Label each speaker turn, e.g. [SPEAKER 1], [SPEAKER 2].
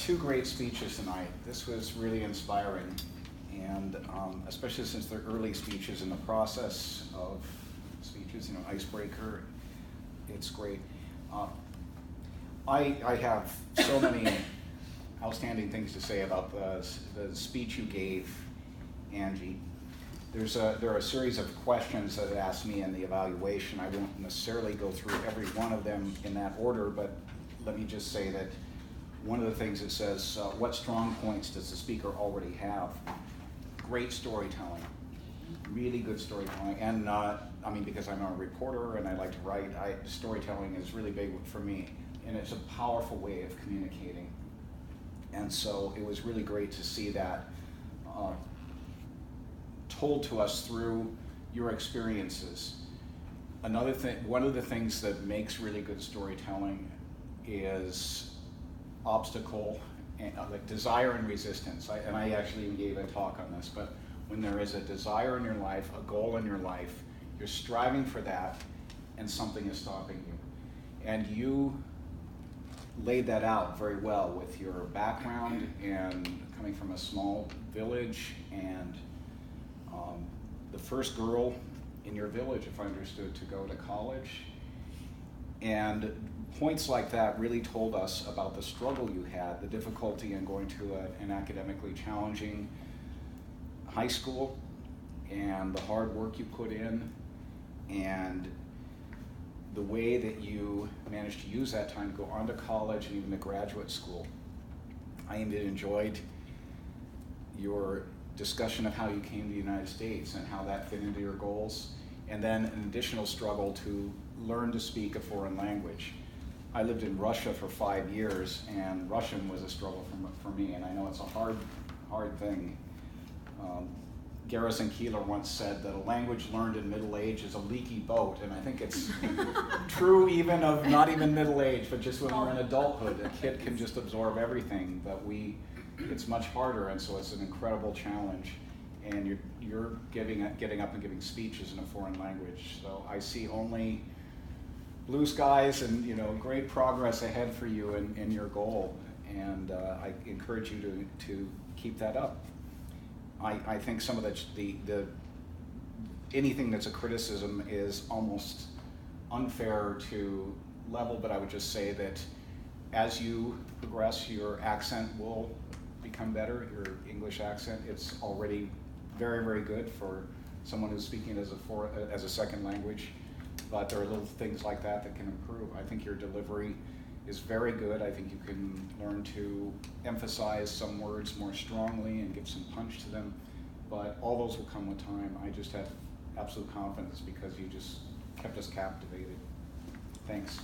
[SPEAKER 1] two great speeches tonight. This was really inspiring, and especially since they're early speeches in the process of speeches, you know, icebreaker, it's great. I have so many outstanding things to say about the speech you gave, Angie. There are a series of questions that asked me in the evaluation. I won't necessarily go through every one of them in that order, but let me just say that one of the things it says, what strong points does the speaker already have? Great storytelling, really good storytelling. And I mean, because I'm a reporter and I like to write, storytelling is really big for me. And it's a powerful way of communicating. And so it was really great to see that told to us through your experiences. Another thing, one of the things that makes really good storytelling is obstacle, and, like desire and resistance. And I actually gave a talk on this, but when there is a desire in your life, a goal in your life, you're striving for that, and something is stopping you. And you laid that out very well with your background and coming from a small village, and the first girl in your village, if I understood, to go to college. And points like that really told us about the struggle you had, the difficulty in going to an academically challenging high school, and the hard work you put in, and the way that you managed to use that time to go on to college and even to graduate school. I enjoyed your discussion of how you came to the United States and how that fit into your goals, and then an additional struggle to learn to speak a foreign language. I lived in Russia for 5 years, and Russian was a struggle for me, and I know it's a hard thing. Garrison Keillor once said that a language learned in middle age is a leaky boat, and I think it's true even of not even middle age, but just when we're in adulthood. A kid can just absorb everything, but it's much harder, and so it's an incredible challenge. And you're getting up and giving speeches in a foreign language. So I see only blue skies and, you know, great progress ahead for you in your goal. And I encourage you to keep that up. I think some of the anything that's a criticism is almost unfair to level, but I would just say that as you progress, your accent will become better, your English accent. It's already very, very good for someone who's speaking as a second language, but there are little things like that that can improve. I think your delivery is very good. I think you can learn to emphasize some words more strongly and give some punch to them, but all those will come with time. I just have absolute confidence because you just kept us captivated. Thanks.